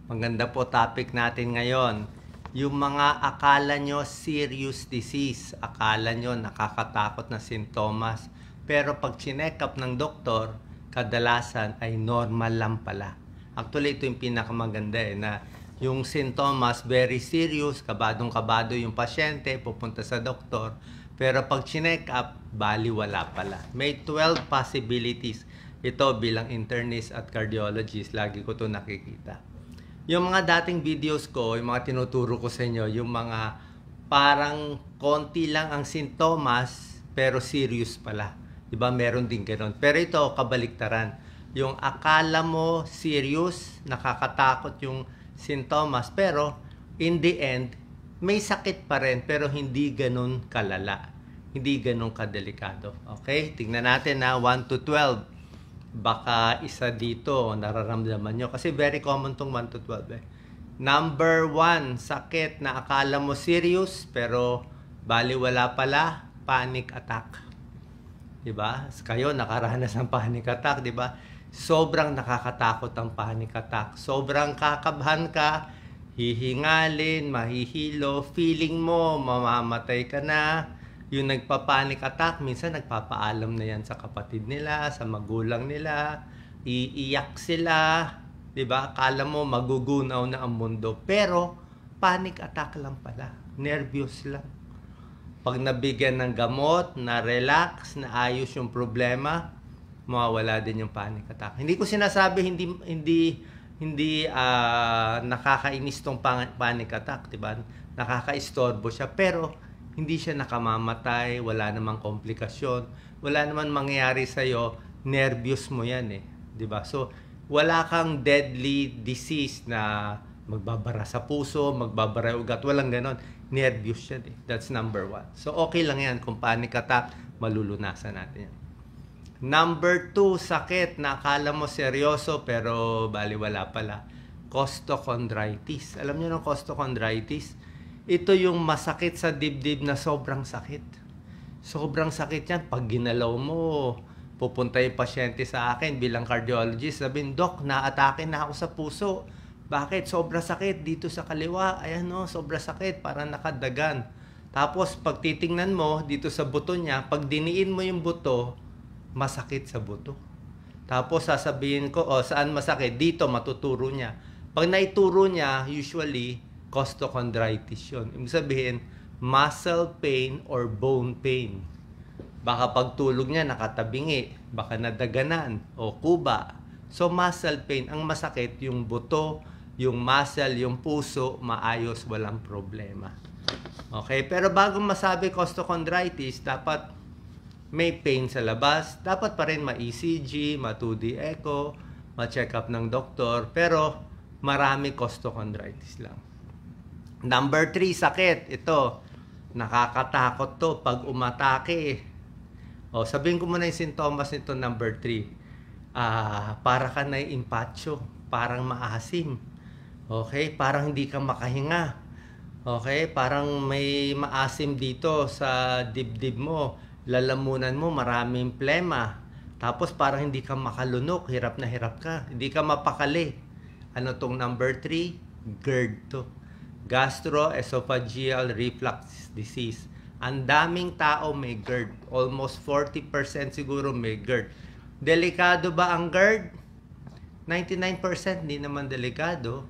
Maganda po topic natin ngayon. Yung mga akala nyo serious disease, akala nyo nakakatakot na sintomas, pero pag chinek up ng doktor, kadalasan ay normal lang pala. Actually, ito yung pinakamaganda na yung sintomas very serious, kabadong-kabado yung pasyente, pupunta sa doktor, pero pag chinek up, bali wala pala. May 12 possibilities. Ito bilang internist at cardiologist, lagi ko to nakikita. Yung mga dating videos ko, yung mga tinuturo ko sa inyo, yung mga parang konti lang ang sintomas, pero serious pala. Diba? Meron din ganun. Pero ito, kabaliktaran. Yung akala mo serious, nakakatakot yung sintomas, pero in the end, may sakit pa rin, pero hindi ganun kalala. Hindi ganun kadelikado. Okay? Tingnan natin na 1 to 12. Baka isa dito nararamdaman nyo. Kasi very common tong 1 to 12 eh. Number 1, sakit na akala mo serious, pero bali wala pala, panic attack. Diba? Kayo nakaranas ng panic attack, diba? Sobrang nakakatakot ang panic attack. Sobrang kakabahan ka, hihingalin, mahihilo, feeling mo, mamamatay ka na. Yung nagpa-panic attack, minsan nagpapaalam na yan sa kapatid nila, sa magulang nila, iiyak sila, 'di ba? Akala mo magugunaw na ang mundo, pero panic attack lang pala, nervyos lang. Pag nabigyan ng gamot, na relax, na ayos yung problema, mawawala din yung panic attack. Hindi ko sinasabi hindi nakakainis tong panic attack, 'di ba? Nakakaistorbo siya, pero hindi siya nakamamatay, wala namang komplikasyon, wala naman mangyayari sa'yo, nervyos mo yan eh. Diba? So, wala kang deadly disease na magbabara sa puso, magbabara ugat, walang ganon. Nervyos yan eh. That's number 1. So, okay lang yan. Kung panic attack, malulunasan natin yan. Number 2, sakit na akala mo seryoso pero baliwala pala. Costochondritis. Alam niyo ng costochondritis? Ito yung masakit sa dibdib na sobrang sakit. Sobrang sakit yan. Pag ginalaw mo, pupunta yung pasyente sa akin bilang cardiologist. Sabihin, Dok, naatake na ako sa puso. Bakit? Sobra sakit dito sa kaliwa. Ayan no, sobra sakit. Parang nakadagan. Tapos, pag titingnan mo dito sa buto niya, pag diniin mo yung buto, masakit sa buto. Tapos, sasabihin ko, saan masakit? Dito, matuturo niya. Pag naituro niya, usually, costochondritis yun. Ibig sabihin, muscle pain or bone pain. Baka pagtulog niya nakatabingi, baka nadaganan o kuba. So muscle pain, ang masakit yung buto, yung muscle, yung puso, maayos, walang problema. Okay, pero bago masabi costochondritis, dapat may pain sa labas, dapat pa rin ma-ECG, ma-2D echo, ma-check up ng doktor, pero marami costochondritis lang. Number 3, sakit. Ito, nakakatakot to pag umatake. Sabihin ko muna yung sintomas nito, number 3. Para ka na impacho, parang maasim. Okay, parang hindi ka makahinga. Okay, parang may maasim dito sa dibdib mo. Lalamunan mo, maraming plema. Tapos parang hindi ka makalunok, hirap na hirap ka. Hindi ka mapakali. Ano tong number 3? GERD to. Gastroesophageal reflux disease. Ang daming tao may GERD. Almost 40% siguro may GERD. Delikado ba ang GERD? 99% hindi naman delikado.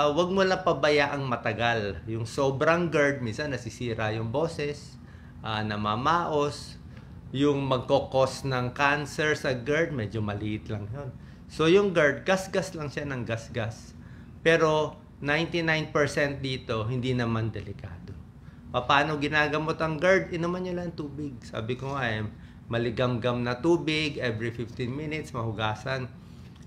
Wag mo lang pabayaang matagal. Yung sobrang GERD, minsan nasisira yung boses, namamaos. Yung magkokos ng cancer sa GERD, medyo maliit lang yun. So yung GERD, gas-gas lang siya ng gas-gas. Pero 99% dito, hindi naman delikado. Paano ginagamot ang GERD? Inuman nyo lang tubig. Sabi ko nga, maligamgam na tubig, every 15 minutes, mahugasan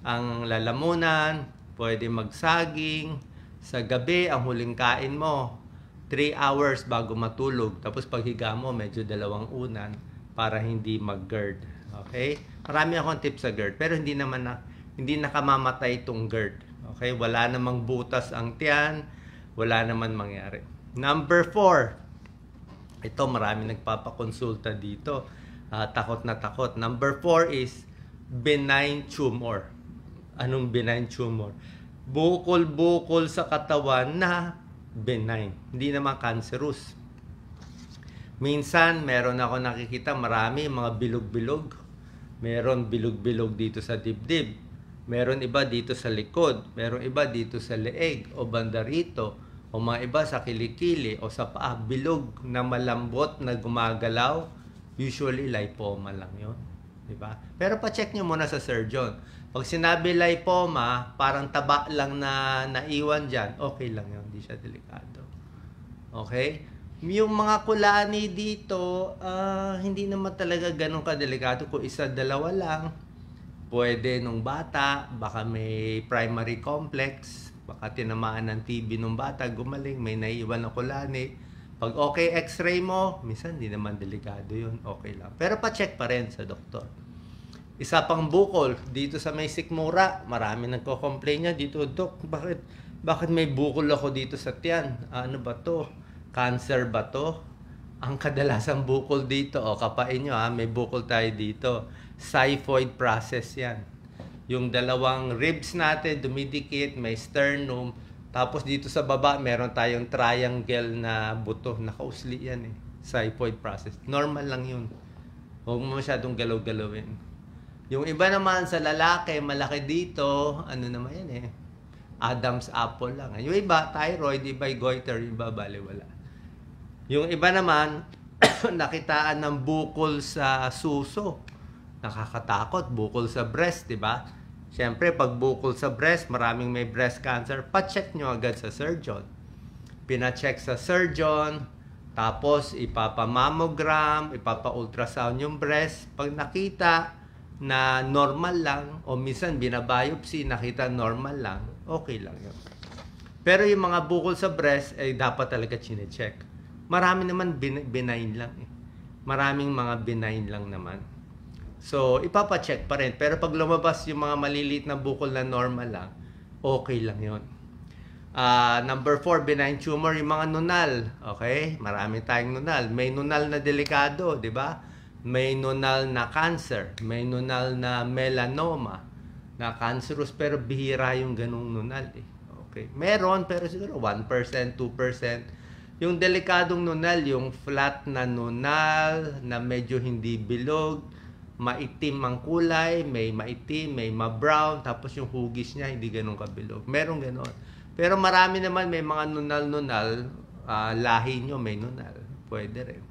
ang lalamunan, pwede magsaging. Sa gabi, ang huling kain mo, 3 hours bago matulog. Tapos paghiga mo, medyo 2 unan para hindi mag-GERD. Okay? Marami akong tips sa GERD, pero hindi nakamamatay itong GERD. Okay, wala namang butas ang tiyan, wala naman mangyari. Number 4. Ito, marami nagpapakonsulta dito. Takot na takot. Number 4 is benign tumor. Anong benign tumor? bukol-bukol sa katawan na benign, hindi naman cancerous. Minsan, meron ako nakikita marami mga bilog-bilog. Meron bilog-bilog dito sa dibdib. Meron iba dito sa likod. Meron iba dito sa leeg o banda rito. O mga iba sa kilikili o sa paa. Bilog na malambot na gumagalaw. Usually, lipoma lang yun. Diba? Pero pa-check nyo muna sa surgeon. Pag sinabi lipoma, parang taba lang na naiwan dyan, okay lang yun. Hindi siya delikado. Okay? Yung mga kulani dito, hindi naman talaga ganun kadelikado. Kung isa, dalawa lang, pwede nung bata, baka may primary complex, baka tinamaan ng TB nung bata, gumaling, may naiwan na kulani. Pag okay x-ray mo, minsan hindi naman delikado yun, okay lang. Pero pa-check pa rin sa doktor. Isa pang bukol, dito sa may sikmura, marami nagko-complain niya dito, Dok, bakit may bukol ako dito sa tiyan? Ano ba to? Cancer ba to? Ang kadalasang bukol dito, kapain nyo may bukol tayo dito. Xiphoid process yan. Yung dalawang ribs natin, dumidikit, may sternum. Tapos dito sa baba, meron tayong triangle na buto. Nakausli yan Xiphoid process. Normal lang yun. Huwag mo masyadong galaw-galawin. Yung iba naman sa lalaki, malaki dito, ano naman yan Adam's apple lang. Yung iba, thyroid, iba goiter, yung iba baliwala. Yung iba naman, nakitaan ng bukol sa suso. Nakakatakot, bukol sa breast, di ba? Siyempre, pag bukol sa breast, maraming may breast cancer, pa-check nyo agad sa surgeon. Pina-check sa surgeon, tapos ipapa-mammogram, ipapa-ultrasound yung breast. Pag nakita na normal lang, o minsan binabiopsy, nakita normal lang, okay lang yun. Pero yung mga bukol sa breast, dapat talaga chine-check. Marami naman benign lang Maraming mga benign lang naman. So, ipapacheck pa rin. Pero pag lumabas yung mga maliliit na bukol na normal lang, okay lang yun. Number 4, benign tumor, yung mga nunal. Okay? Marami tayong nunal. May nunal na delikado, di ba? May nunal na cancer. May nunal na melanoma na cancerous, pero bihira yung ganung nunal Okay? Meron, pero siguro 1%, 2%. Yung delikadong nunal, yung flat na nunal na medyo hindi bilog, maitim ang kulay, may maitim, may ma-brown, tapos yung hugis niya hindi ganun kabilog. Meron ganun. Pero marami naman may mga nunal-nunal, lahi nyo may nunal. Pwede rin.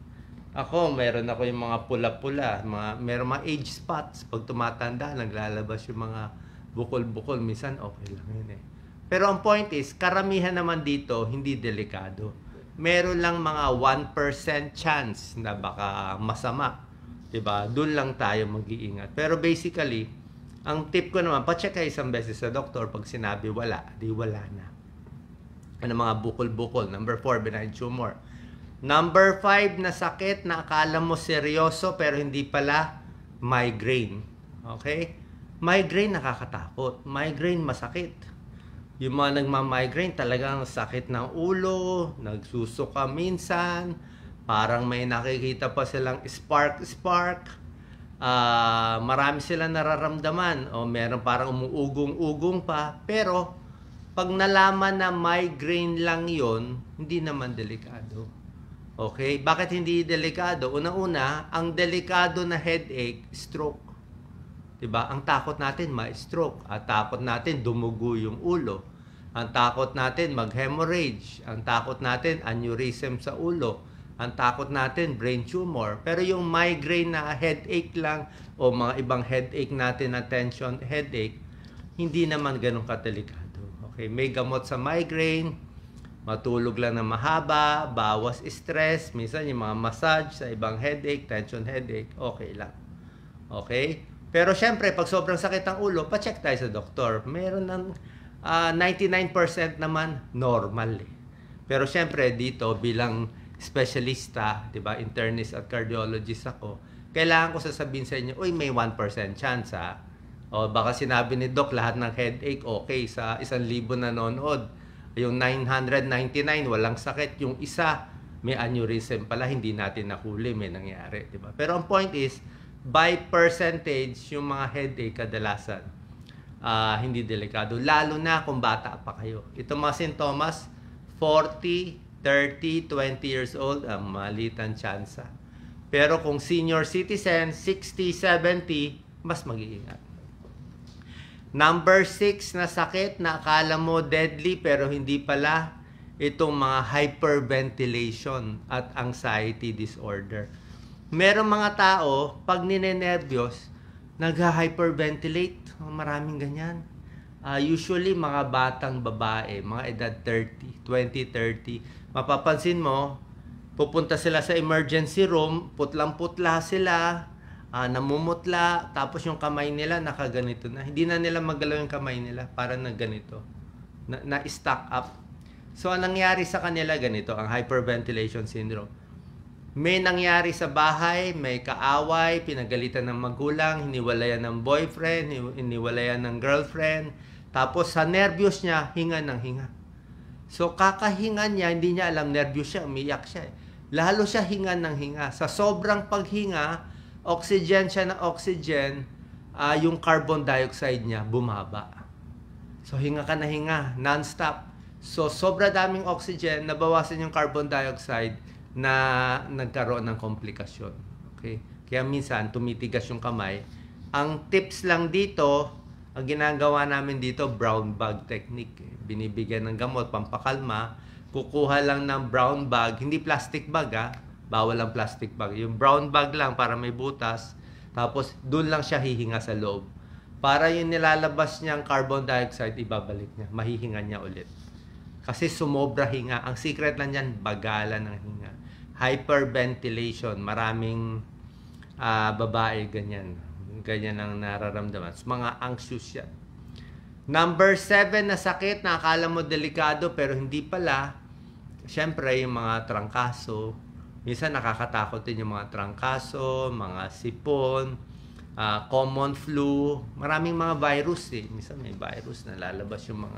Meron ako yung mga pula-pula, meron mga age spots. Pag tumatanda, naglalabas yung mga bukol-bukol. Minsan, okay lang yun Pero ang point is, karamihan naman dito, hindi delikado. Meron lang mga 1% chance na baka masama. Diba? Doon lang tayo mag-iingat. Pero basically, ang tip ko naman, pa-check kayo isang beses sa doktor. Pag sinabi wala, di wala na. Ano mga bukol-bukol. Number 4, benign tumor. Number 5 na sakit na akala mo seryoso pero hindi pala, migraine. Okay? Migraine nakakatakot. Migraine masakit. Yung mga nagma-migraine talagang sakit ng ulo, nagsusuka minsan, parang may nakikita pa silang spark. Marami silang nararamdaman o meron parang umuugong-ugong pa. Pero pag nalaman na migraine lang yon, hindi naman delikado. Okay? Bakit hindi delikado? Una-una, ang delikado na headache, stroke. Diba? Ang takot natin ma-stroke. At takot natin dumugo yung ulo. Ang takot natin mag-hemorrhage. Ang takot natin aneurysm sa ulo. Ang takot natin brain tumor. Pero yung migraine na headache lang o mga ibang headache natin na tension headache, hindi naman ganun kadelikado. Okay? May gamot sa migraine, matulog lang na mahaba, bawas stress, minsan yung mga massage sa ibang headache, tension headache, okay lang. Okay? Pero syempre, pag sobrang sakit ang ulo, pa-check tayo sa doktor. Meron ng 99% naman normal Pero syempre, dito bilang specialista, 'di ba, internist at cardiologist ako, kailangan ko sasabihin sa inyo, uy, may 1% chance O baka sinabi ni doc lahat ng headache okay sa 1,000 nanonood. Yung 999 walang sakit, yung isa may aneurysm pala, hindi natin nahuli, may nangyari, 'di ba? Pero ang point is, by percentage, yung mga headache kadalasan hindi delikado. Lalo na kung bata pa kayo. Itong mga sintomas, 40, 30, 20 years old, maliit ang tsansa. Pero kung senior citizen, 60, 70, mas mag-iingat. Number 6 na sakit na akala mo deadly pero hindi pala, itong mga hyperventilation at anxiety disorder. Merong mga tao, pag ninenervyos, nag-hyperventilate. Maraming ganyan. Usually, mga batang babae, mga edad 30, 20, 30. Mapapansin mo, pupunta sila sa emergency room, putlang-putla sila, namumutla, tapos yung kamay nila nakaganito na. Hindi na nila magalaw yung kamay nila, parang nagganito. Na-stack up. So, ang nangyari sa kanila ganito, ang hyperventilation syndrome. May nangyari sa bahay, may kaaway, pinagalitan ng magulang, hiniwalayan ng boyfriend, hiniwalayan ng girlfriend, tapos sa nervyos niya, hinga ng hinga. So, kakahinga niya, hindi niya alam, nervyos siya, umiyak siya. Lalo siya hinga ng hinga. Sa sobrang paghinga, oxygen siya na oxygen, yung carbon dioxide niya bumaba. So, hinga ka na hinga, non-stop. So, sobra daming oxygen, nabawasan yung carbon dioxide na nagkaroon ng komplikasyon. Okay? Kaya minsan, tumitigas yung kamay. Ang tips lang dito, ang ginagawa namin dito, brown bag technique. Binibigyan ng gamot, pampakalma, kukuha lang ng brown bag, hindi plastic bag bawal ang plastic bag. Yung brown bag lang para may butas, tapos doon lang siya hihinga sa loob. Para yung nilalabas niyang carbon dioxide, ibabalik niya, mahihinga niya ulit. Kasi sumobra hinga. Ang secret lang yan, bagalan ng hinga. Hyperventilation. Maraming babae ganyan. Ganyan ang nararamdaman. So, mga anxious yan. Number 7 na sakit na akala mo delikado pero hindi pala. Siyempre, yung mga trangkaso. Minsan nakakatakot din yung mga trangkaso, mga sipon, common flu. Maraming mga virus Minsan may virus na lalabas yung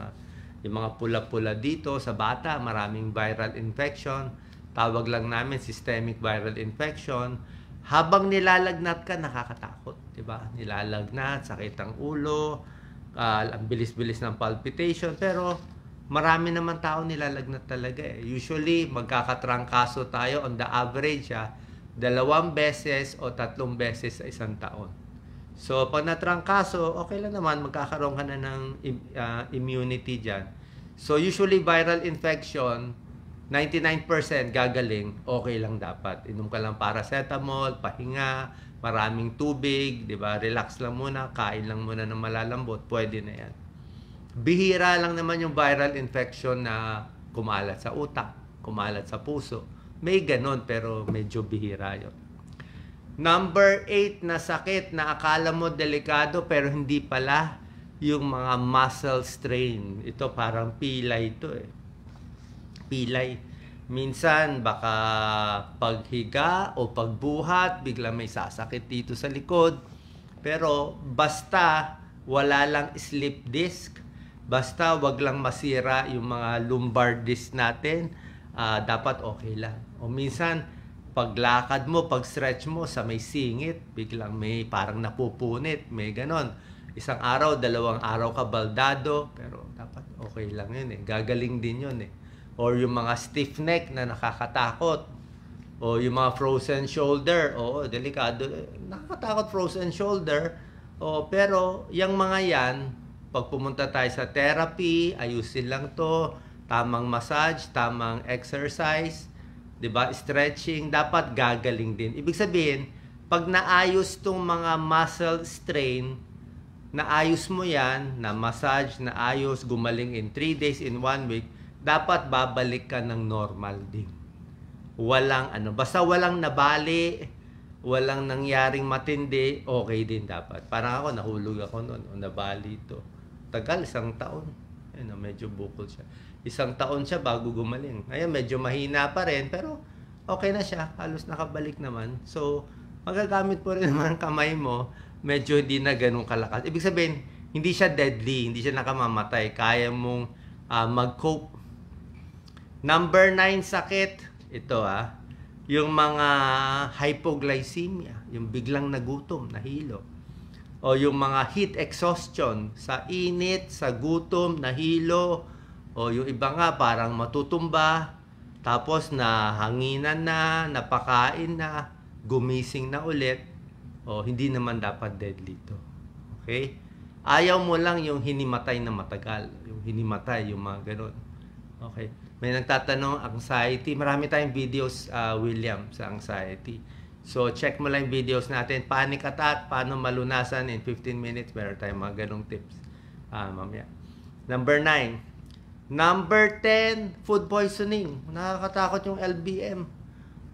mga pula-pula dito sa bata, maraming viral infection. Tawag lang namin systemic viral infection. Habang nilalagnat ka, nakakatakot, 'di ba? Nilalagnat, sakit ang ulo, ang bilis-bilis ng palpitation, pero marami naman tao nilalagnat talaga Usually, magkakatrangkaso tayo on the average 2 beses o 3 beses sa isang taon. So, pag natrangkaso, okay lang naman, magkakaroon ka na ng immunity dyan. So, usually viral infection, 99% gagaling, okay lang dapat. Inom ka lang paracetamol, pahinga, maraming tubig, di ba? Relax lang muna, kain lang muna ng malalambot, pwede na yan. Bihira lang naman yung viral infection na kumalat sa utak, kumalat sa puso. May ganon, pero medyo bihira yun. Number 8 na sakit na akala mo delikado pero hindi pala, yung mga muscle strain. Ito parang pilay ito Pilay. Minsan baka paghiga o pagbuhat, bigla may sasakit dito sa likod. Pero basta wala lang slip disc, basta wag lang masira yung mga lumbar disc natin, dapat okay lang. O minsan paglakad mo, pag-stretch mo sa may singit, biglang may parang napupunit, may ganon. Isang araw, 2 araw ka baldado, pero dapat okay lang yun Gagaling din yun Or yung mga stiff neck na nakakatakot. O yung mga frozen shoulder, delikado. Nakakatakot frozen shoulder. Pero yung mga yan, pag pumunta tayo sa therapy, ayusin lang to, tamang massage, tamang exercise, 'di ba? Stretching, dapat gagaling din. Ibig sabihin, pag naayos tong mga muscle strain, naayos mo yan, na massage, naayos, gumaling in 3 days, in 1 week, dapat babalik ka ng normal din. Walang basta walang nabali, walang nangyaring matindi, okay din dapat. Parang ako, nahulog ako noon, nabali ito. Tagal, 1 taon. Medyo bukol siya. 1 taon siya bago gumaling. Ngayon, medyo mahina pa rin, pero okay na siya. Halos nakabalik naman. So, magagamit po rin naman kamay mo, medyo hindi na ganun kalakas. Ibig sabihin, hindi siya deadly, hindi siya nakamamatay. Kaya mong mag-cope. Number 9 sakit, ito yung mga hypoglycemia, yung biglang nagutom, nahilo. o yung mga heat exhaustion sa init, sa gutom, nahilo, o yung iba nga parang matutumba, tapos nahanginan na, napakain na, gumising na ulit, o hindi naman dapat deadly to. Okay? Ayaw mo lang yung hinimatay na matagal, yung hinimatay, yung mga ganun. Okay? May nagtatanong, anxiety. Marami tayong videos, William, sa anxiety. So, check mo lang yung videos natin. Panic attack, paano malunasan in 15 minutes. Meron tayong mga ganong tips. Mamaya. Number 9. Number 10, food poisoning. Nakakatakot yung LBM.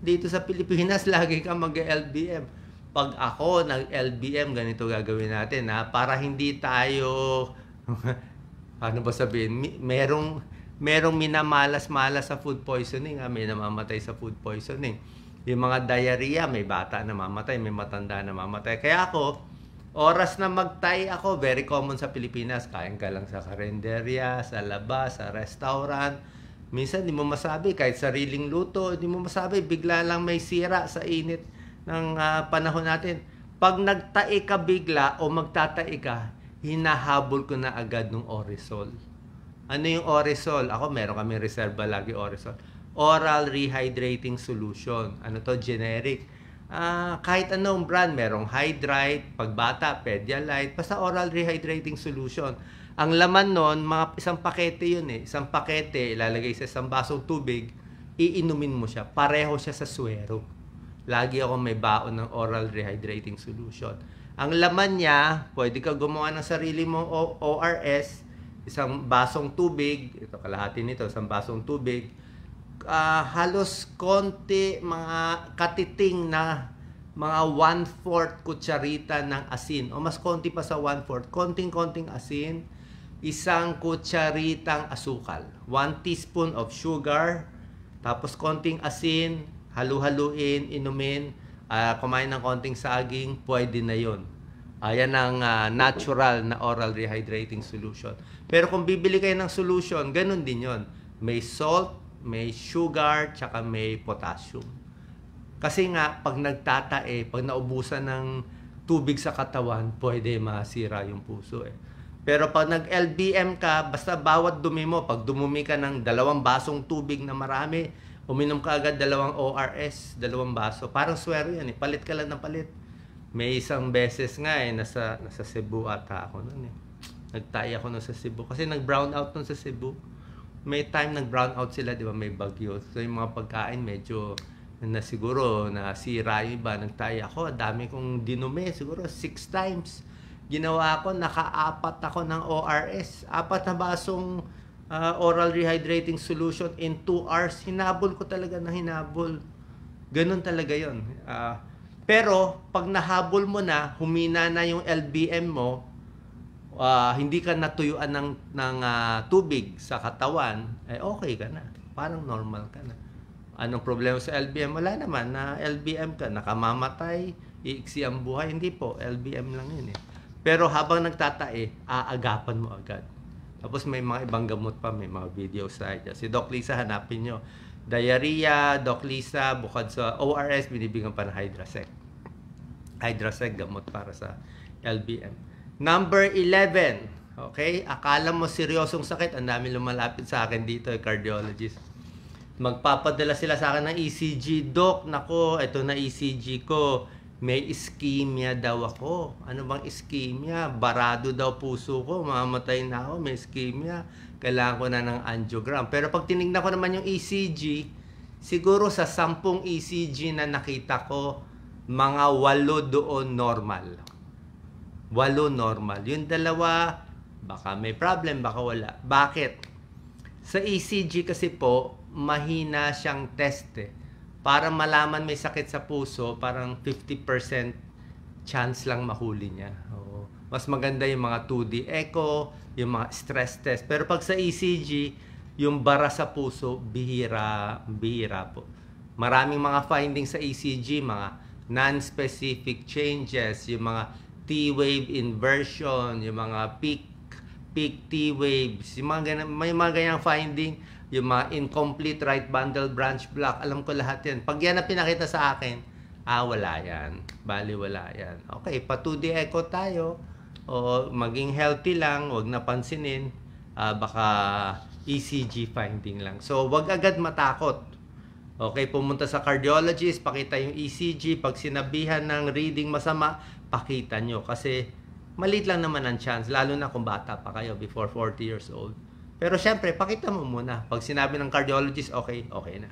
Dito sa Pilipinas, lagi kang mag-LBM. Pag ako nag-LBM, ganito gagawin natin. Para hindi tayo, ano ba sabihin, merong minamalas-malas sa food poisoning. May namamatay sa food poisoning. Yung mga diarrhea, may bata na mamatay, may matanda na mamatay. Kaya ako, oras na magtay ako, very common sa Pilipinas. Kain ka lang sa karinderya, sa labas, sa restaurant. Minsan, di mo masabi, kahit sariling luto, di mo masabi, bigla lang may sira sa init ng panahon natin. Pag nagtae ka bigla o magtatae ka, hinahabol ko na agad ng Orisol. Ano yung Orisol? Ako, meron kami reserva lagi Orisol. Oral Rehydrating Solution. Ano to? Generic. Kahit anong brand, merong Hydrite, pagbata, Pedialyte, basta Oral Rehydrating Solution. Ang laman nun, isang pakete yun eh. Isang pakete, ilalagay sa isang basong tubig, iinumin mo siya. Pareho siya sa suwero. Lagi ako may baon ng Oral Rehydrating Solution. Ang laman niya, pwede ka gumawa ng sarili mong ORS, isang basong tubig, ito kalahati nito, isang basong tubig, halos konti, mga katiting na mga 1/4 kutsarita ng asin o mas konti pa sa 1/4, konting-konting asin, isang kutsaritang asukal, 1 teaspoon of sugar, tapos konting asin, halu-haluin, inumin, kumain ng konting saging, pwede na yon. Ayan ang natural na oral rehydrating solution. Pero kung bibili kayo ng solution, ganun din yon. May salt, may sugar, tsaka may potassium. Kasi nga, pag nagtatae, pag naubusan ng tubig sa katawan, pwede masira yung puso eh. Pero pag nag-LBM ka, basta bawat dumi mo, pag dumumi ka ng 2 basong tubig na marami, uminom ka agad 2 ORS, 2 baso. Parang swero yan eh. Palit ka lang ng palit. May isang beses nga eh, nasa Cebu ata ako nun eh. Nagtae ako nun sa Cebu. Kasi nag-brown out nun sa Cebu. May time nag-brown out sila, di ba? May bagyo. So yung mga pagkain medyo na siguro nasira yung iba. Nagtae ako, dami kong dinumi. Siguro 6 times. Ginawa ko, naka-4 ako ng ORS. 4 na basong oral rehydrating solution in 2 hours. Hinabol ko talaga na hinabol. Ganun talaga yon. Pero pag nahabol mo na, humina na yung LBM mo, hindi ka natuyuan ng tubig sa katawan, okay ka na. Parang normal ka na. Anong problema sa LBM? Wala naman. Na LBM ka, nakamamatay, iiksi ang buhay. Hindi po, LBM lang yun eh. Pero habang nagtatae, aagapan mo agad. Tapos may mga ibang gamot pa, may mga videos tayo. Si Doc Lisa, hanapin nyo. Diarrhea, Doc Lisa, bukod sa ORS, binibigyan pa ng Hydrasec. Hydrasec, gamot para sa LBM. Number 11. Okay? Akala mo seryosong sakit. Ang dami lumalapit sa akin dito, cardiologist. Magpapadala sila sa akin ng ECG. Doc, nako, ito na ECG ko. May ischemia daw ako. Ano bang ischemia? Barado daw puso ko. Mamamatay na ako. May ischemia. Kailangan ko na ng angiogram. Pero pag tinignan ko naman yung ECG, siguro sa 10 ECG na nakita ko, mga 8 doon normal. 8 normal. Yung 2, baka may problem, baka wala. Bakit? Sa ECG kasi po, mahina siyang test eh. Para malaman may sakit sa puso, parang 50% chance lang mahuli niya. Mas maganda yung mga 2D echo, yung mga stress test. Pero pag sa ECG, yung bara sa puso, bihira po. Maraming mga findings sa ECG, mga non-specific changes, yung mga T-wave inversion, yung mga peak T-waves, yung mga may mga ganyang finding, yung mga incomplete right bundle branch block, alam ko lahat yan. Pag yan na pinakita sa akin, Wala yan. Bali, wala yan. Okay, pa 2D echo tayo. O maging healthy lang, wag napansinin. Baka ECG finding lang. So, wag agad matakot. Okay, pumunta sa cardiologist, pakita yung ECG. Pag sinabihan ng reading masama, pakita nyo. Kasi maliit lang naman ang chance, lalo na kung bata pa kayo, before 40 years old. Pero syempre, pakita mo muna. Pag sinabi ng cardiologist, okay na.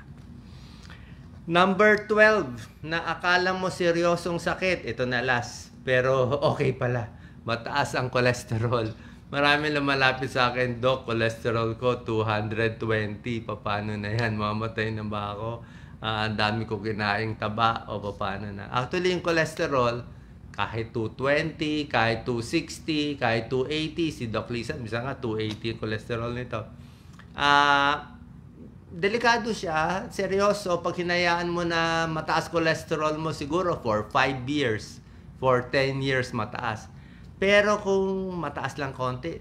Number 12, na akala mo seryosong sakit. Ito na last. Pero okay pala. Mataas ang cholesterol. Marami lumalapit sa akin, Doc, cholesterol ko 220. Paano na yan? Mamatay na ba ako? Ang dami ko kinaing taba o paano na? Actually, yung cholesterol, kahit 220, kahit 260, kahit 280, si Doc Lisa, bisa nga 280 yung cholesterol nito. Delikado siya, seryoso, pag hinayaan mo na mataas cholesterol mo siguro for 5 years, for 10 years mataas. Pero kung mataas lang konti,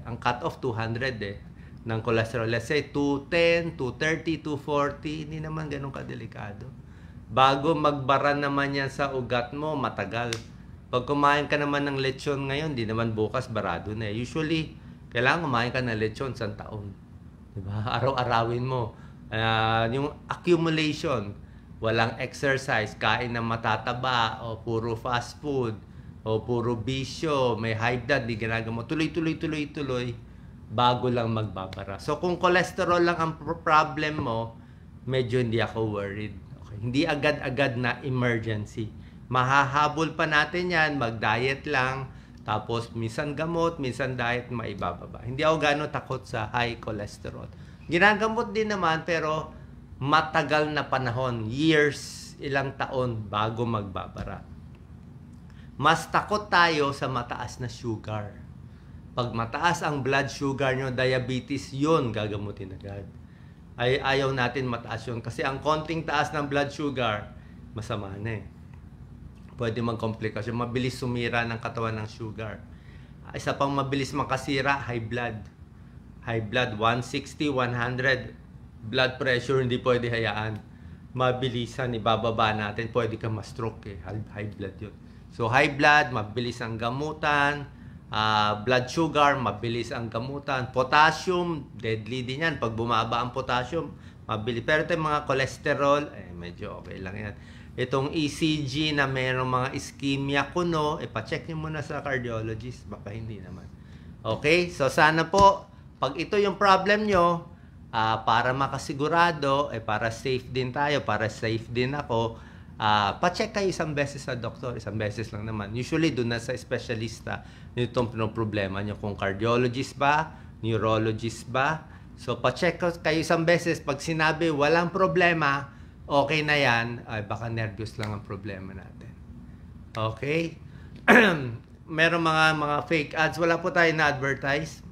ang cut-off 200 ng cholesterol. Let's say 210, 230, 240, hindi naman ganun kadelikado. Bago magbara naman yan sa ugat mo, matagal. Pag kumain ka naman ng lechon ngayon, di naman bukas barado na. Usually, kailangan kumain ka ng lechon sa taon. Diba? Araw-arawin mo. Yung accumulation, walang exercise, kain na matataba, o puro fast food, o puro bisyo, may high blood, di ginagawa mo, tuloy, bago lang magbabara. So kung cholesterol lang ang problem mo, medyo hindi ako worried. Okay. Hindi agad-agad na emergency. Mahahabol pa natin yan, mag-diet lang, tapos minsan gamot, minsan diet, maibababa. Hindi ako gano'n takot sa high cholesterol. Ginagamot din naman, pero matagal na panahon, years, ilang taon bago magbabara. Mas takot tayo sa mataas na sugar. Pag mataas ang blood sugar nyo, diabetes, yun gagamutin agad. Ayaw natin mataas yun. Kasi ang konting taas ng blood sugar, masama na Pwede magkomplikasyon. Mabilis sumira ng katawan ng sugar. Isa pang mabilis makasira, high blood. High blood, 160, 100. Blood pressure, hindi pwede hayaan. Mabilisan, ibababa natin. Pwede ka ma-stroke high blood yun. So, high blood, mabilis ang gamutan. Blood sugar, mabilis ang gamutan. Potassium, deadly din yan. Pag bumaba ang potassium, mabilis. Pero ito yung mga cholesterol, medyo okay lang yan. Itong ECG na mayroong mga ischemia kuno, pa-check nyo muna sa cardiologist. Baka hindi naman. Okay? So, sana po, pag ito yung problem nyo, para makasigurado, para safe din tayo, para safe din ako, pa-check kayo isang beses sa doktor, isang beses lang naman. Usually, doon na sa espesyalista, itong problema nyo. Kung cardiologist ba, neurologist ba. So, pa-check kayo isang beses. Pag sinabi, walang problema, okay na yan, baka nervous lang ang problema natin. Okay? Meron mga fake ads. Wala po tayo na-advertise.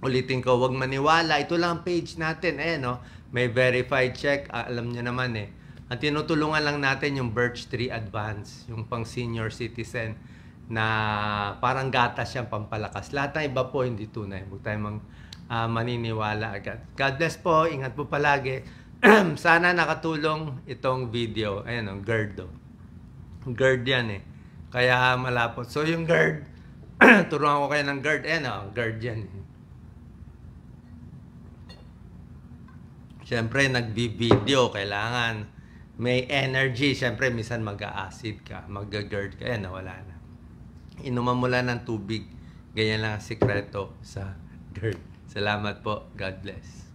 Ulitin ko, huwag maniwala. Ito lang ang page natin. May verified check. Alam nyo naman Ang tinutulungan lang natin yung Birch Tree Advance, yung pang senior citizen na parang gatas siyang pampalakas. Lahat ng iba po hindi tunay. Huwag tayong maniniwala agad. God bless po. Ingat po palagi. Sana nakatulong itong video. Ayan GERD. GERD yan Kaya malapot. So yung GERD, turuan ko kayo ng GERD. Ayan GERD yan Siyempre, nagbi-video, kailangan may energy. Siyempre, minsan mag-a-acid ka, mag-GERD ka, wala na. Inuman mo lang ng tubig. Ganyan lang ang sikreto sa GERD. Salamat po. God bless.